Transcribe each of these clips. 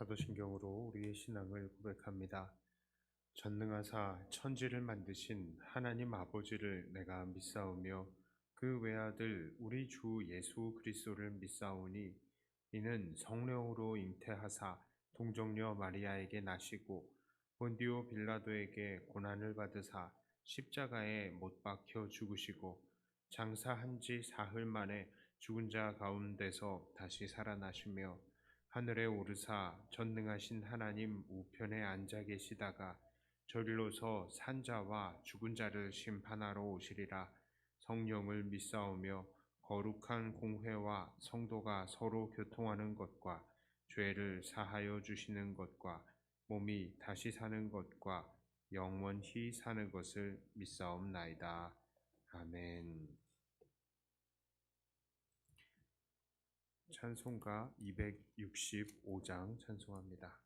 사도신경으로 우리의 신앙을 고백합니다. 전능하사 천지를 만드신 하나님 아버지를 내가 믿사오며 그 외아들 우리 주 예수 그리스도를 믿사오니 이는 성령으로 잉태하사 동정녀 마리아에게 나시고 본디오 빌라도에게 고난을 받으사 십자가에 못 박혀 죽으시고 장사한 지 사흘 만에 죽은 자 가운데서 다시 살아나시며 하늘에 오르사 전능하신 하나님 우편에 앉아 계시다가 저리로서 산자와 죽은 자를 심판하러 오시리라. 성령을 믿사오며 거룩한 공회와 성도가 서로 교통하는 것과 죄를 사하여 주시는 것과 몸이 다시 사는 것과 영원히 사는 것을 믿사옵나이다. 아멘. 찬송가 265장 찬송합니다.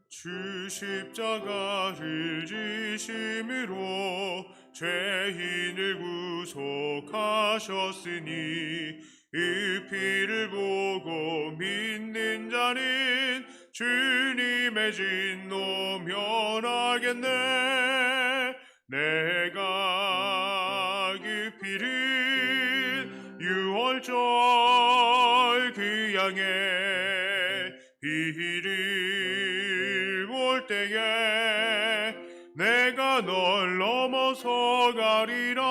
주 십자가를 지심으로 죄인을 구속하셨으니 이 피를 보고 믿는 자는 주님의 진노 면하겠네. 내가 그 피를 유월절 그 양의 피를 볼 때에 내가 널 넘어서 가리라.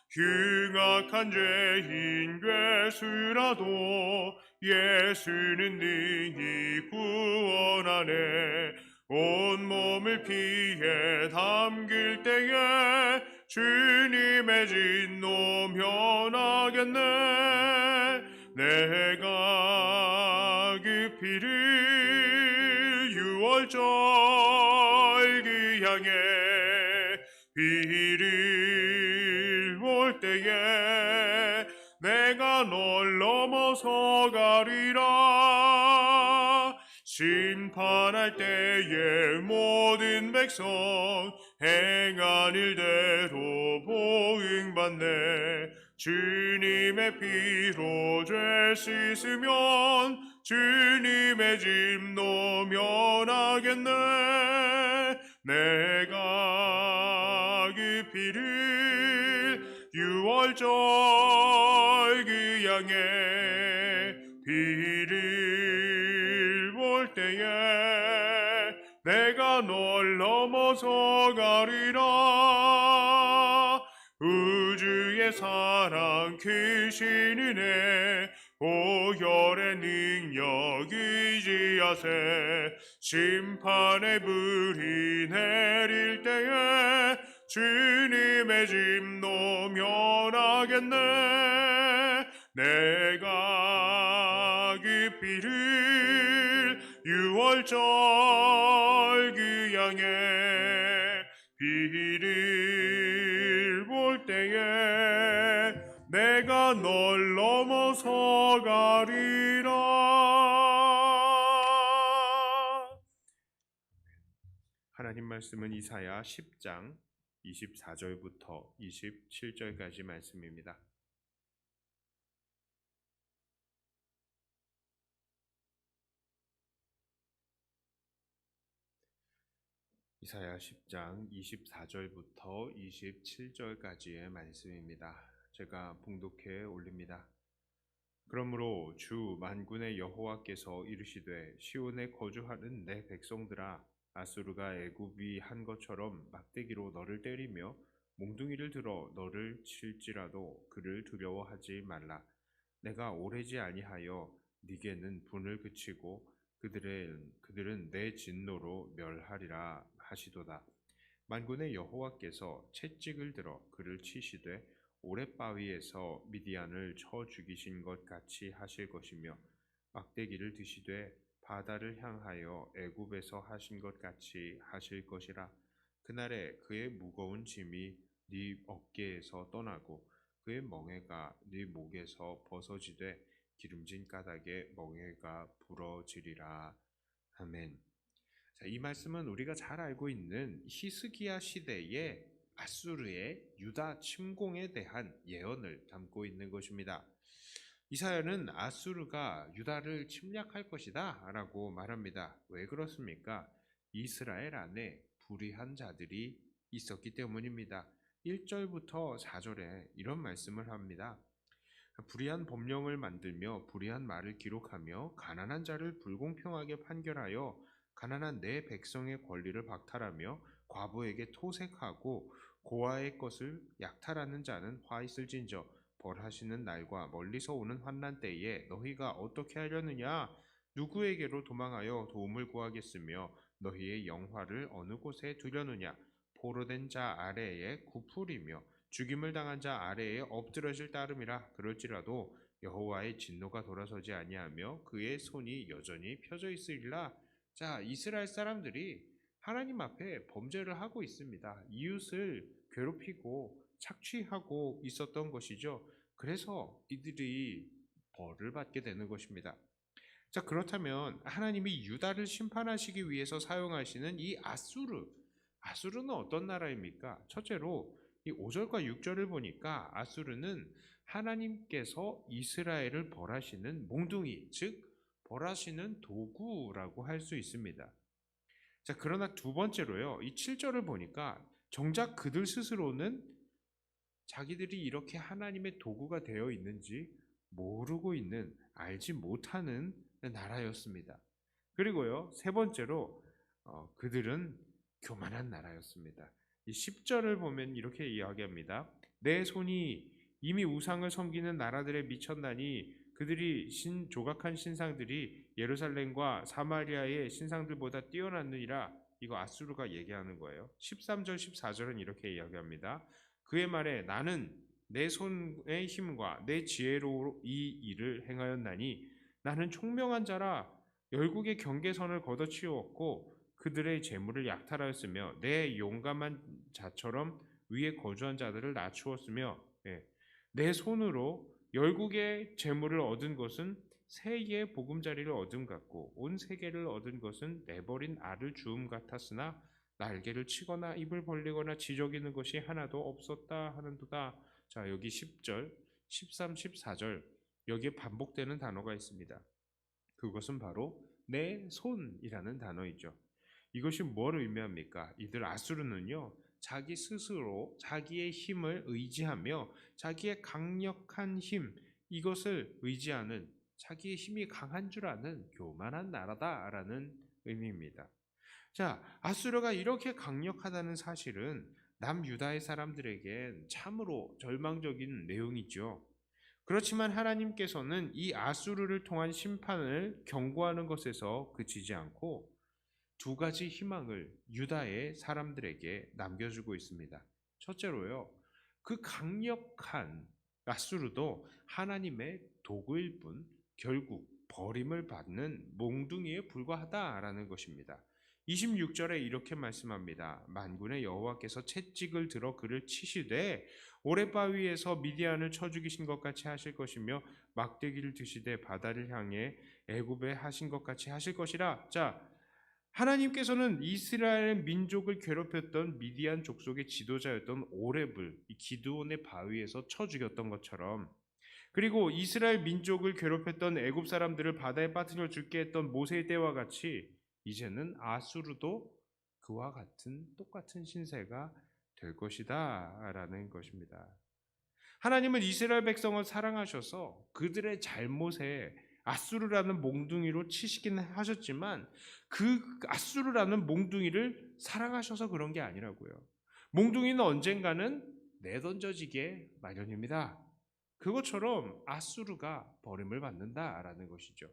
흉악한 죄인 괴수라도 예수는 능히 구원하네. 온몸을 피에 담길 때에 주님의 진노 면하겠네. 내가 그 피를 유월절 그 양의 피를 볼 때에 내가 널 넘어서 가리라. 심판할 때에 모든 백성 행한 일대로 보응받네. 주님의 피로 죄 씻으면 주님의 진노 면하겠네. 내가 그 피를 유월절 그 양의 피를 볼 때에 내가 널 넘어서 가리라. 우주의 사랑 크신 은혜 보혈의 능력 의지하세. 심판의 불이 내릴 때에 주님의 진노 면하겠네. 내가 그 피를 유월절 그 양의 피를 볼 때에 내가 널 넘어서 가리라. 하나님 말씀은 이사야 10장 24절부터 27절까지 말씀입니다. 이사야 10장 24절부터 27절까지의 말씀입니다. 제가 봉독해 올립니다. 그러므로 주 만군의 여호와께서 이르시되 시온에 거주하는 내 백성들아, 아수르가 애굽이 한 것처럼 막대기로 너를 때리며 몽둥이를 들어 너를 칠지라도 그를 두려워하지 말라. 내가 오래지 아니하여 네게는 분을 그치고 그들은 내 진노로 멸하리라 하시도다. 만군의 여호와께서 채찍을 들어 그를 치시되 오랫바위에서 미디안을 쳐 죽이신 것 같이 하실 것이며 막대기를 드시되 바다를 향하여 애굽에서 하신 것 같이 하실 것이라. 그날에 그의 무거운 짐이 네 어깨에서 떠나고 그의 멍에가 네 목에서 벗어지되 기름진 까닭에 멍에가 부러지리라. 아멘. 자, 이 말씀은 우리가 잘 알고 있는 히스기야 시대의 아수르의 유다 침공에 대한 예언을 담고 있는 것입니다. 이사야는 아수르가 유다를 침략할 것이다 라고 말합니다. 왜 그렇습니까? 이스라엘 안에 불의한 자들이 있었기 때문입니다. 1절부터 4절에 이런 말씀을 합니다. 불의한 법령을 만들며 불의한 말을 기록하며 가난한 자를 불공평하게 판결하여 가난한 내 백성의 권리를 박탈하며 과부에게 토색하고 고아의 것을 약탈하는 자는 화 있을진저 벌하시는 날과 멀리서 오는 환난 때에 너희가 어떻게 하려느냐? 누구에게로 도망하여 도움을 구하겠으며 너희의 영화를 어느 곳에 두려느냐? 포로된 자 아래에 구풀이며 죽임을 당한 자 아래에 엎드러질 따름이라. 그럴지라도 여호와의 진노가 돌아서지 아니하며 그의 손이 여전히 펴져 있으리라. 자, 이스라엘 사람들이 하나님 앞에 범죄를 하고 있습니다. 이웃을 괴롭히고 착취하고 있었던 것이죠. 그래서 이들이 벌을 받게 되는 것입니다. 자, 그렇다면 하나님이 유다를 심판하시기 위해서 사용하시는 이 아수르는 어떤 나라입니까? 첫째로 이 5절과 6절을 보니까 아수르는 하나님께서 이스라엘을 벌하시는 몽둥이, 즉 벌하시는 도구라고 할 수 있습니다. 자, 그러나 두 번째로요, 이 7절을 보니까 정작 그들 스스로는 자기들이 이렇게 하나님의 도구가 되어 있는지 모르고 있는, 알지 못하는 나라였습니다. 그리고요, 세 번째로 그들은 교만한 나라였습니다. 이 10절을 보면 이렇게 이야기합니다. 내 손이 이미 우상을 섬기는 나라들에 미쳤나니 그들이 조각한 신상들이 예루살렘과 사마리아의 신상들보다 뛰어났느니라. 이거 아수르가 얘기하는 거예요. 13절 14절은 이렇게 이야기합니다. 그의 말에 나는 내 손의 힘과 내 지혜로 이 일을 행하였나니 나는 총명한 자라 열국의 경계선을 걷어치웠고 그들의 재물을 약탈하였으며 내 용감한 자처럼 위에 거주한 자들을 낮추었으며 내 손으로 열국의 재물을 얻은 것은 세계의 보금자리를 얻음 같고 온 세계를 얻은 것은 내버린 알을 주움 같았으나 날개를 치거나 입을 벌리거나 지저귀는 것이 하나도 없었다 하는도다. 자, 여기 10절, 13, 14절 여기에 반복되는 단어가 있습니다. 그것은 바로 내 손이라는 단어이죠. 이것이 뭘 의미합니까? 이들 아수르는요, 자기 스스로 자기의 힘을 의지하며 자기의 강력한 힘, 이것을 의지하는, 자기의 힘이 강한 줄 아는 교만한 나라다라는 의미입니다. 자, 아수르가 이렇게 강력하다는 사실은 남유다의 사람들에겐 참으로 절망적인 내용이죠. 그렇지만 하나님께서는 이 아수르를 통한 심판을 경고하는 것에서 그치지 않고 두 가지 희망을 유다의 사람들에게 남겨주고 있습니다. 첫째로요, 그 강력한 아수르도 하나님의 도구일 뿐 결국 버림을 받는 몽둥이에 불과하다라는 것입니다. 26절에 이렇게 말씀합니다. 만군의 여호와께서 채찍을 들어 그를 치시되 오랫바위에서 미디안을 쳐 죽이신 것 같이 하실 것이며 막대기를 드시되 바다를 향해 애굽에 하신 것 같이 하실 것이라. 자, 하나님께서는 이스라엘 민족을 괴롭혔던 미디안 족속의 지도자였던 오렙을 이 기드온의 바위에서 쳐 죽였던 것처럼, 그리고 이스라엘 민족을 괴롭혔던 애굽 사람들을 바다에 빠뜨려 죽게 했던 모세의 때와 같이 이제는 아수르도 그와 같은 똑같은 신세가 될 것이다 라는 것입니다. 하나님은 이스라엘 백성을 사랑하셔서 그들의 잘못에 아수르라는 몽둥이로 치시긴 하셨지만 그 아수르라는 몽둥이를 사랑하셔서 그런 게 아니라고요. 몽둥이는 언젠가는 내던져지게 마련입니다. 그것처럼 아수르가 버림을 받는다라는 것이죠.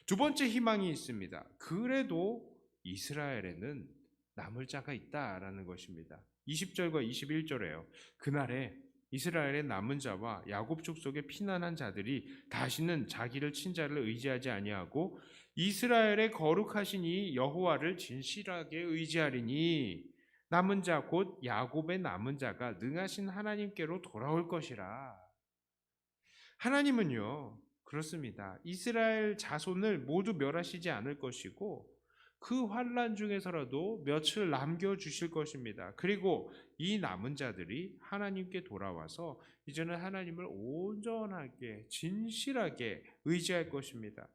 두 번째 희망이 있습니다. 그래도 이스라엘에는 남을 자가 있다라는 것입니다. 20절과 21절에요. 그날에 이스라엘의 남은 자와 야곱 족속에 피난한 자들이 다시는 자기를 친 자를 의지하지 아니하고 이스라엘의 거룩하신 이 여호와를 진실하게 의지하리니 남은 자 곧 야곱의 남은 자가 능하신 하나님께로 돌아올 것이라. 하나님은요, 그렇습니다. 이스라엘 자손을 모두 멸하시지 않을 것이고 그 환난 중에서라도 며칠 남겨 주실 것입니다. 그리고 이 남은 자들이 하나님께 돌아와서 이제는 하나님을 온전하게 진실하게 의지할 것입니다.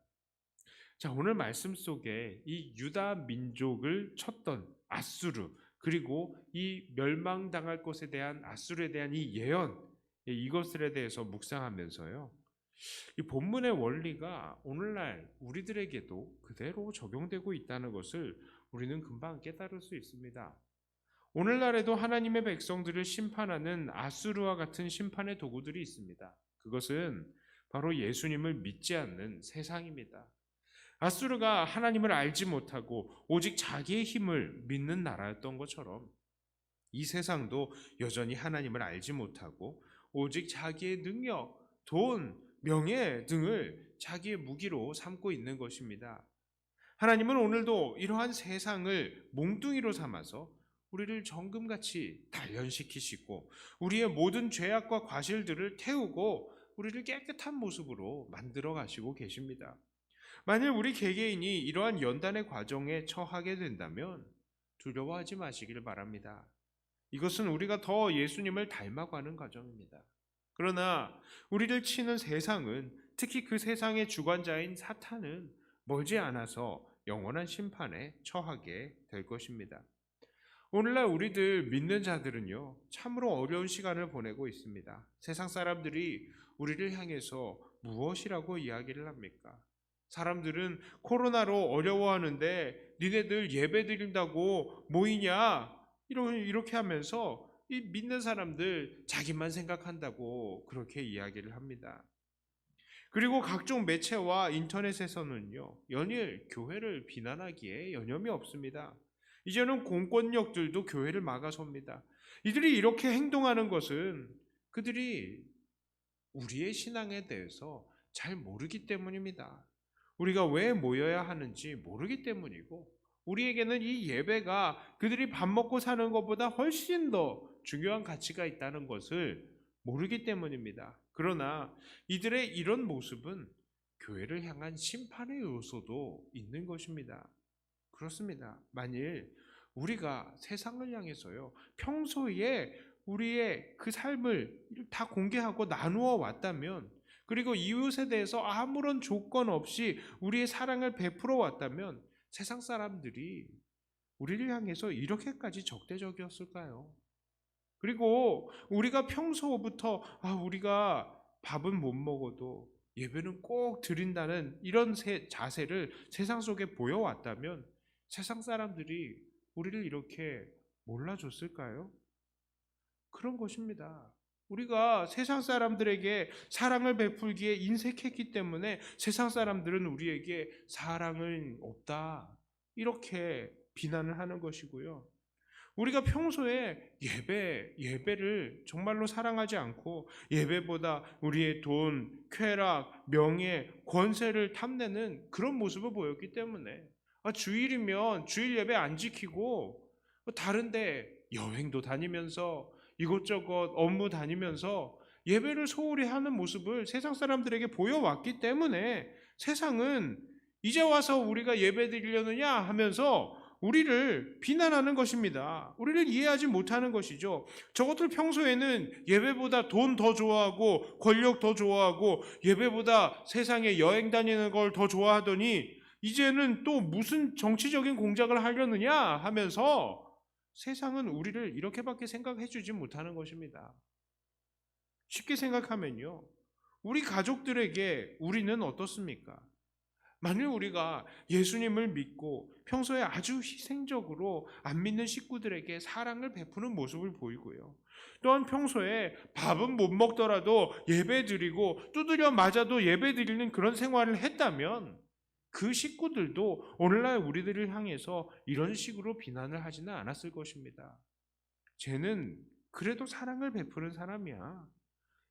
자, 오늘 말씀 속에 이 유다 민족을 쳤던 아수르, 그리고 이 멸망당할 것에 대한 아수르에 대한 이 예언, 이것들에 대해서 묵상하면서요, 이 본문의 원리가 오늘날 우리들에게도 그대로 적용되고 있다는 것을 우리는 금방 깨달을 수 있습니다. 오늘날에도 하나님의 백성들을 심판하는 아수르와 같은 심판의 도구들이 있습니다. 그것은 바로 예수님을 믿지 않는 세상입니다. 아수르가 하나님을 알지 못하고 오직 자기의 힘을 믿는 나라였던 것처럼 이 세상도 여전히 하나님을 알지 못하고 오직 자기의 능력, 돈, 명예 등을 자기의 무기로 삼고 있는 것입니다. 하나님은 오늘도 이러한 세상을 몽둥이로 삼아서 우리를 정금같이 단련시키시고 우리의 모든 죄악과 과실들을 태우고 우리를 깨끗한 모습으로 만들어 가시고 계십니다. 만일 우리 개개인이 이러한 연단의 과정에 처하게 된다면 두려워하지 마시길 바랍니다. 이것은 우리가 더 예수님을 닮아가는 과정입니다. 그러나 우리를 치는 세상은, 특히 그 세상의 주관자인 사탄은 멀지 않아서 영원한 심판에 처하게 될 것입니다. 오늘날 우리들 믿는 자들은요, 참으로 어려운 시간을 보내고 있습니다. 세상 사람들이 우리를 향해서 무엇이라고 이야기를 합니까? 사람들은 코로나로 어려워하는데 니네들 예배 드린다고 모이냐? 이렇게 하면서 이 믿는 사람들 자기만 생각한다고 그렇게 이야기를 합니다. 그리고 각종 매체와 인터넷에서는요, 연일 교회를 비난하기에 여념이 없습니다. 이제는 공권력들도 교회를 막아섭니다. 이들이 이렇게 행동하는 것은 그들이 우리의 신앙에 대해서 잘 모르기 때문입니다. 우리가 왜 모여야 하는지 모르기 때문이고, 우리에게는 이 예배가 그들이 밥 먹고 사는 것보다 훨씬 더 중요한 가치가 있다는 것을 모르기 때문입니다. 그러나 이들의 이런 모습은 교회를 향한 심판의 요소도 있는 것입니다. 그렇습니다. 만일 우리가 세상을 향해서요, 평소에 우리의 그 삶을 다 공개하고 나누어 왔다면, 그리고 이웃에 대해서 아무런 조건 없이 우리의 사랑을 베풀어 왔다면 세상 사람들이 우리를 향해서 이렇게까지 적대적이었을까요? 그리고 우리가 평소부터 우리가 밥은 못 먹어도 예배는 꼭 드린다는 이런 자세를 세상 속에 보여왔다면 세상 사람들이 우리를 이렇게 몰라줬을까요? 그런 것입니다. 우리가 세상 사람들에게 사랑을 베풀기에 인색했기 때문에 세상 사람들은 우리에게 사랑은 없다, 이렇게 비난을 하는 것이고요. 우리가 평소에 예배를 정말로 사랑하지 않고 예배보다 우리의 돈, 쾌락, 명예, 권세를 탐내는 그런 모습을 보였기 때문에 주일이면 주일 예배 안 지키고 다른데 여행도 다니면서 이곳저곳 업무 다니면서 예배를 소홀히 하는 모습을 세상 사람들에게 보여왔기 때문에 세상은 이제 와서 우리가 예배 드리려느냐 하면서 우리를 비난하는 것입니다. 우리를 이해하지 못하는 것이죠. 저것들 평소에는 예배보다 돈 더 좋아하고 권력 더 좋아하고 예배보다 세상에 여행 다니는 걸 더 좋아하더니 이제는 또 무슨 정치적인 공작을 하려느냐 하면서 세상은 우리를 이렇게밖에 생각해 주지 못하는 것입니다. 쉽게 생각하면요, 우리 가족들에게 우리는 어떻습니까? 만일 우리가 예수님을 믿고 평소에 아주 희생적으로 안 믿는 식구들에게 사랑을 베푸는 모습을 보이고요, 또한 평소에 밥은 못 먹더라도 예배 드리고 두드려 맞아도 예배 드리는 그런 생활을 했다면 그 식구들도 오늘날 우리들을 향해서 이런 식으로 비난을 하지는 않았을 것입니다. 쟤는 그래도 사랑을 베푸는 사람이야.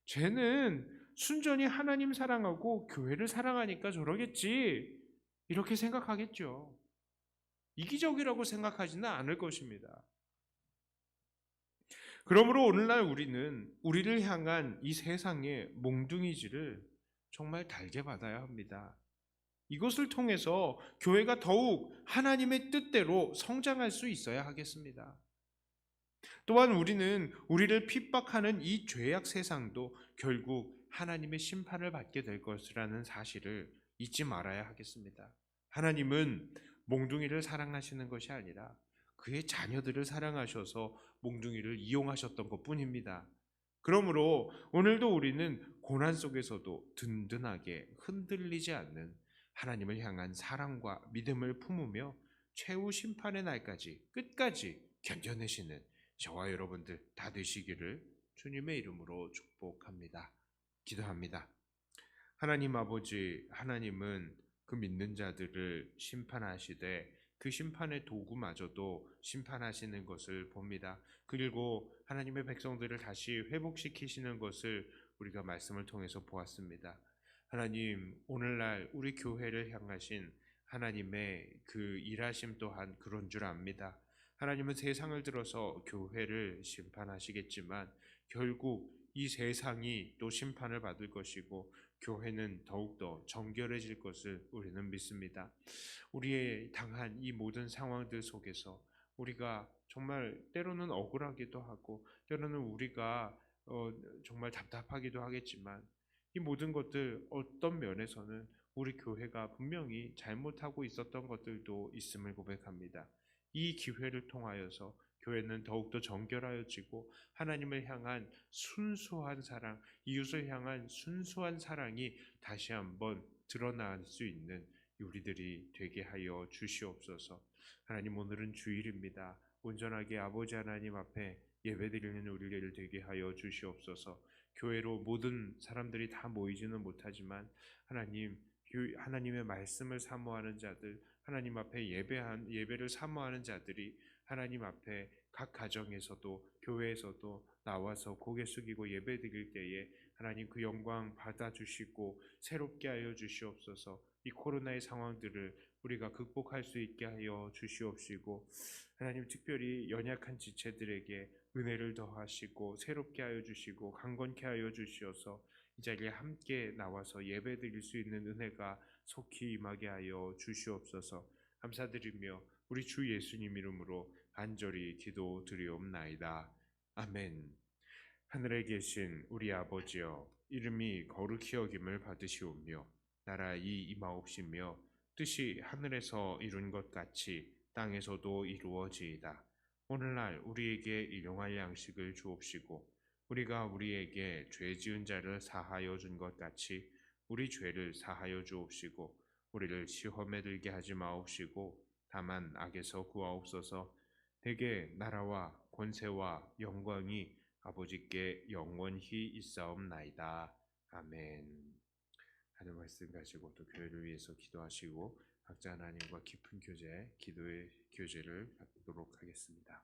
쟤는 순전히 하나님 사랑하고 교회를 사랑하니까 저러겠지, 이렇게 생각하겠죠. 이기적이라고 생각하지는 않을 것입니다. 그러므로 오늘날 우리는 우리를 향한 이 세상의 몽둥이질을 정말 달게 받아야 합니다. 이것을 통해서 교회가 더욱 하나님의 뜻대로 성장할 수 있어야 하겠습니다. 또한 우리는 우리를 핍박하는 이 죄악 세상도 결국 하나님의 심판을 받게 될 것이라는 사실을 잊지 말아야 하겠습니다. 하나님은 몽둥이를 사랑하시는 것이 아니라 그의 자녀들을 사랑하셔서 몽둥이를 이용하셨던 것뿐입니다. 그러므로 오늘도 우리는 고난 속에서도 든든하게 흔들리지 않는 하나님을 향한 사랑과 믿음을 품으며 최후 심판의 날까지 끝까지 견뎌내시는 저와 여러분들 다 되시기를 주님의 이름으로 축복합니다. 기도합니다. 하나님 아버지, 하나님은 그 믿는 자들을 심판하시되 그 심판의 도구마저도 심판하시는 것을 봅니다. 그리고 하나님의 백성들을 다시 회복시키시는 것을 우리가 말씀을 통해서 보았습니다. 하나님, 오늘날 우리 교회를 향하신 하나님의 그 일하심 또한 그런 줄 압니다. 하나님은 세상을 들어서 교회를 심판하시겠지만 결국 이 세상이 또 심판을 받을 것이고 교회는 더욱더 정결해질 것을 우리는 믿습니다. 우리의 당한 이 모든 상황들 속에서 우리가 정말 때로는 억울하기도 하고 때로는 우리가 정말 답답하기도 하겠지만 이 모든 것들 어떤 면에서는 우리 교회가 분명히 잘못하고 있었던 것들도 있음을 고백합니다. 이 기회를 통하여서 교회는 더욱더 정결하여지고 하나님을 향한 순수한 사랑, 이웃을 향한 순수한 사랑이 다시 한번 드러날 수 있는 우리들이 되게 하여 주시옵소서. 하나님, 오늘은 주일입니다. 온전하게 아버지 하나님 앞에 예배드리는 우리를 되게 하여 주시옵소서. 교회로 모든 사람들이 다 모이지는 못하지만 하나님의 말씀을 사모하는 자들, 하나님 앞에 예배를 사모하는 자들이 하나님 앞에 각 가정에서도 교회에서도 나와서 고개 숙이고 예배드릴 때에 하나님 그 영광 받아주시고 새롭게 하여 주시옵소서. 이 코로나의 상황들을 우리가 극복할 수 있게 하여 주시옵시고 하나님 특별히 연약한 지체들에게 은혜를 더하시고 새롭게 하여 주시고 강건케 하여 주시어서 이 자리에 함께 나와서 예배드릴 수 있는 은혜가 속히 임하게 하여 주시옵소서. 감사드리며 우리 주 예수님 이름으로 간절히 기도드리옵나이다. 아멘. 하늘에 계신 우리 아버지여, 이름이 거룩히 여김을 받으시오며 나라의 임하옵시며 뜻이 하늘에서 이룬 것 같이 땅에서도 이루어지이다. 오늘날 우리에게 일용할 양식을 주옵시고 우리가 우리에게 죄 지은 자를 사하여 준 것 같이 우리 죄를 사하여 주옵시고 우리를 시험에 들게 하지 마옵시고 다만 악에서 구하옵소서. 대개 나라와 권세와 영광이 아버지께 영원히 있사옵나이다. 아멘. 하는 말씀 가지고 또 교회를 위해서 기도하시고 각자 하나님과 깊은 교제를 갖도록 하겠습니다.